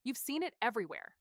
You've seen it everywhere.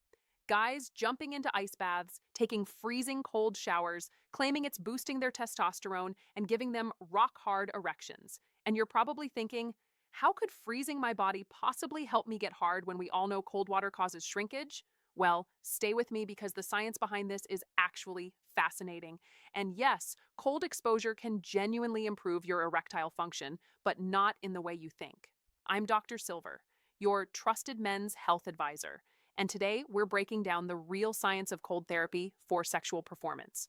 Guys jumping into ice baths, taking freezing cold showers, claiming it's boosting their testosterone and giving them rock hard erections. And you're probably thinking, how could freezing my body possibly help me get hard when we all know cold water causes shrinkage? Well, stay with me because the science behind this is actually fascinating. And yes, cold exposure can genuinely improve your erectile function, but not in the way you think. I'm Dr. Silver, your trusted men's health advisor. And today we're breaking down the real science of cold therapy for sexual performance.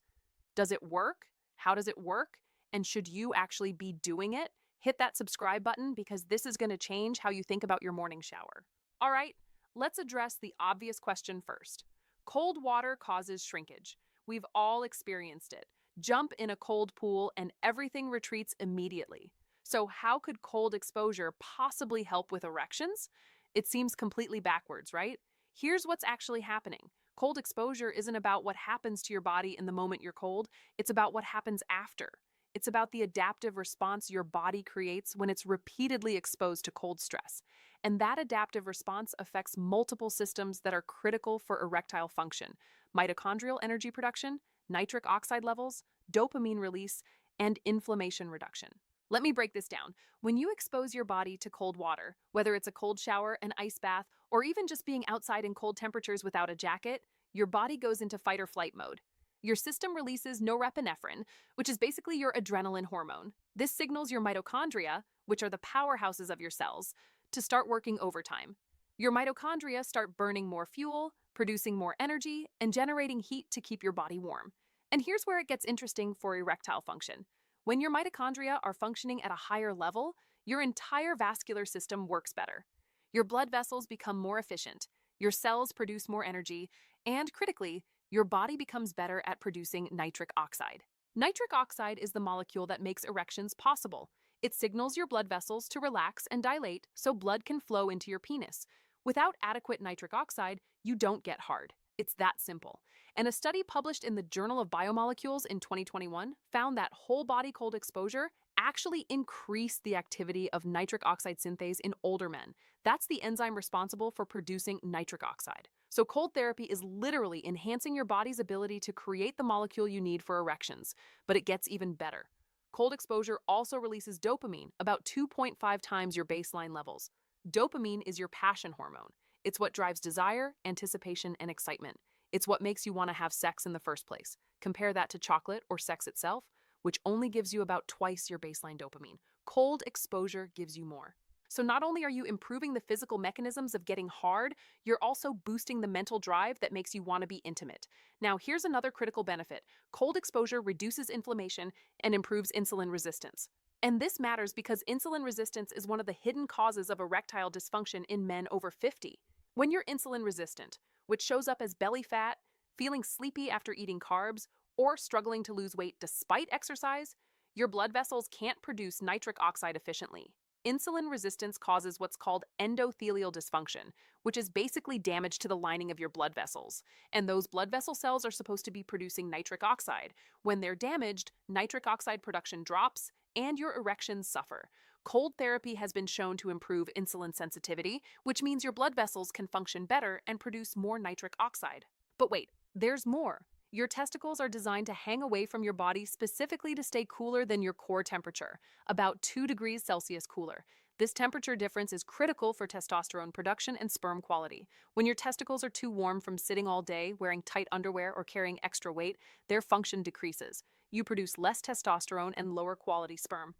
Does it work? How does it work? And should you actually be doing it? Hit that subscribe button because this is going to change how you think about your morning shower. All right, let's address the obvious question first. Cold water causes shrinkage. We've all experienced it. Jump in a cold pool and everything retreats immediately. So, how could cold exposure possibly help with erections? It seems completely backwards, right? Here's what's actually happening. Cold exposure isn't about what happens to your body in the moment you're cold, it's about what happens after. It's about the adaptive response your body creates when it's repeatedly exposed to cold stress. And that adaptive response affects multiple systems that are critical for erectile function: mitochondrial energy production, nitric oxide levels, dopamine release, and inflammation reduction. Let me break this down. When you expose your body to cold water, whether it's a cold shower, an ice bath, or even just being outside in cold temperatures without a jacket, your body goes into fight or flight mode. Your system releases norepinephrine, which is basically your adrenaline hormone. This signals your mitochondria, which are the powerhouses of your cells, to start working overtime. Your mitochondria start burning more fuel, producing more energy, and generating heat to keep your body warm. And here's where it gets interesting for erectile function. When your mitochondria are functioning at a higher level, your entire vascular system works better. Your blood vessels become more efficient, your cells produce more energy, and critically, your body becomes better at producing nitric oxide. Nitric oxide is the molecule that makes erections possible. It signals your blood vessels to relax and dilate so blood can flow into your penis. Without adequate nitric oxide, you don't get hard. It's that simple. And a study published in the Journal of Biomolecules in 2021 found that whole body cold exposure actually increased the activity of nitric oxide synthase in older men. That's the enzyme responsible for producing nitric oxide. So cold therapy is literally enhancing your body's ability to create the molecule you need for erections. But it gets even better. Cold exposure also releases dopamine, about 2.5 times your baseline levels. Dopamine is your passion hormone. It's what drives desire, anticipation, and excitement. It's what makes you want to have sex in the first place. Compare that to chocolate or sex itself, which only gives you about twice your baseline dopamine. Cold exposure gives you more. So not only are you improving the physical mechanisms of getting hard, you're also boosting the mental drive that makes you want to be intimate. Now, here's another critical benefit. Cold exposure reduces inflammation and improves insulin resistance. And this matters because insulin resistance is one of the hidden causes of erectile dysfunction in men over 50. When you're insulin resistant, which shows up as belly fat, feeling sleepy after eating carbs, or struggling to lose weight despite exercise, your blood vessels can't produce nitric oxide efficiently. Insulin resistance causes what's called endothelial dysfunction, which is basically damage to the lining of your blood vessels. And those blood vessel cells are supposed to be producing nitric oxide. When they're damaged, nitric oxide production drops, and your erections suffer. Cold therapy has been shown to improve insulin sensitivity, which means your blood vessels can function better and produce more nitric oxide. But wait, there's more. Your testicles are designed to hang away from your body specifically to stay cooler than your core temperature, about 2 degrees Celsius cooler. This temperature difference is critical for testosterone production and sperm quality. When your testicles are too warm from sitting all day, wearing tight underwear, or carrying extra weight, their function decreases. You produce less testosterone and lower quality sperm.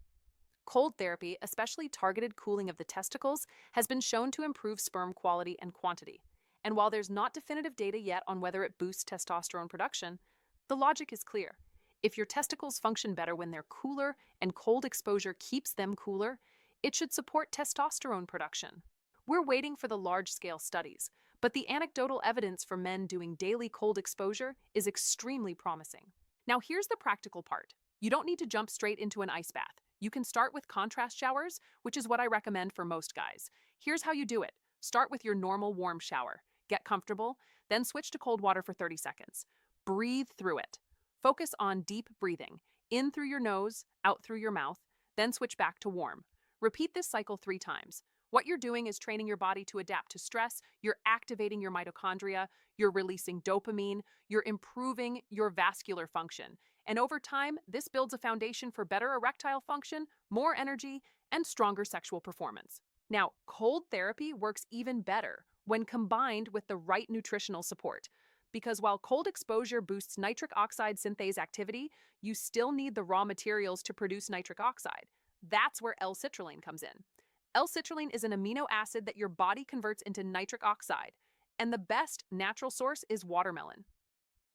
Cold therapy, especially targeted cooling of the testicles, has been shown to improve sperm quality and quantity. And while there's not definitive data yet on whether it boosts testosterone production, the logic is clear. If your testicles function better when they're cooler and cold exposure keeps them cooler, it should support testosterone production. We're waiting for the large-scale studies, but the anecdotal evidence for men doing daily cold exposure is extremely promising. Now here's the practical part. You don't need to jump straight into an ice bath. You can start with contrast showers, which is what I recommend for most guys. Here's how you do it. Start with your normal warm shower. Get comfortable, then switch to cold water for 30 seconds. Breathe through it. Focus on deep breathing, in through your nose, out through your mouth, then switch back to warm. Repeat this cycle 3 times. What you're doing is training your body to adapt to stress, you're activating your mitochondria, you're releasing dopamine, you're improving your vascular function. And over time, this builds a foundation for better erectile function, more energy, and stronger sexual performance. Now, cold therapy works even better when combined with the right nutritional support. Because while cold exposure boosts nitric oxide synthase activity, you still need the raw materials to produce nitric oxide. That's where L-citrulline comes in. L-citrulline is an amino acid that your body converts into nitric oxide, and the best natural source is watermelon.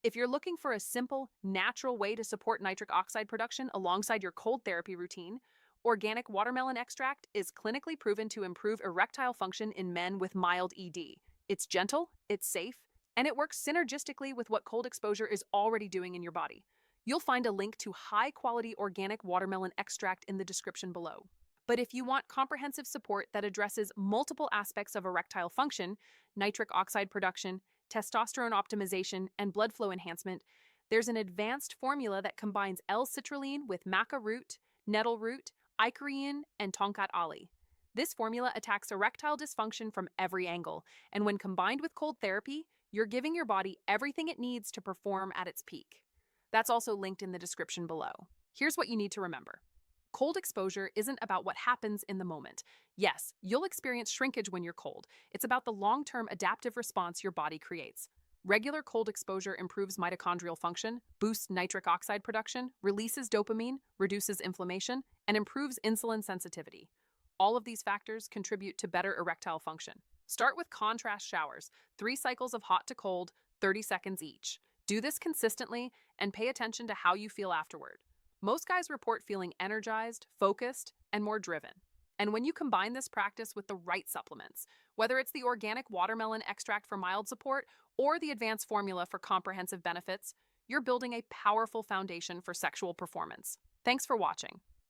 If you're looking for a simple, natural way to support nitric oxide production alongside your cold therapy routine, organic watermelon extract is clinically proven to improve erectile function in men with mild ED. It's gentle, it's safe, and it works synergistically with what cold exposure is already doing in your body. You'll find a link to high-quality organic watermelon extract in the description below. But if you want comprehensive support that addresses multiple aspects of erectile function, nitric oxide production, testosterone optimization, and blood flow enhancement, there's an advanced formula that combines L-citrulline with maca root, nettle root, icorian, and tonkat ali. This formula attacks erectile dysfunction from every angle, and when combined with cold therapy, you're giving your body everything it needs to perform at its peak. That's also linked in the description below. Here's what you need to remember. Cold exposure isn't about what happens in the moment. Yes, you'll experience shrinkage when you're cold. It's about the long-term adaptive response your body creates. Regular cold exposure improves mitochondrial function, boosts nitric oxide production, releases dopamine, reduces inflammation, and improves insulin sensitivity. All of these factors contribute to better erectile function. Start with contrast showers, 3 cycles of hot to cold, 30 seconds each. Do this consistently and pay attention to how you feel afterward. Most guys report feeling energized, focused, and more driven. And when you combine this practice with the right supplements, whether it's the organic watermelon extract for mild support or the advanced formula for comprehensive benefits, you're building a powerful foundation for sexual performance. Thanks for watching.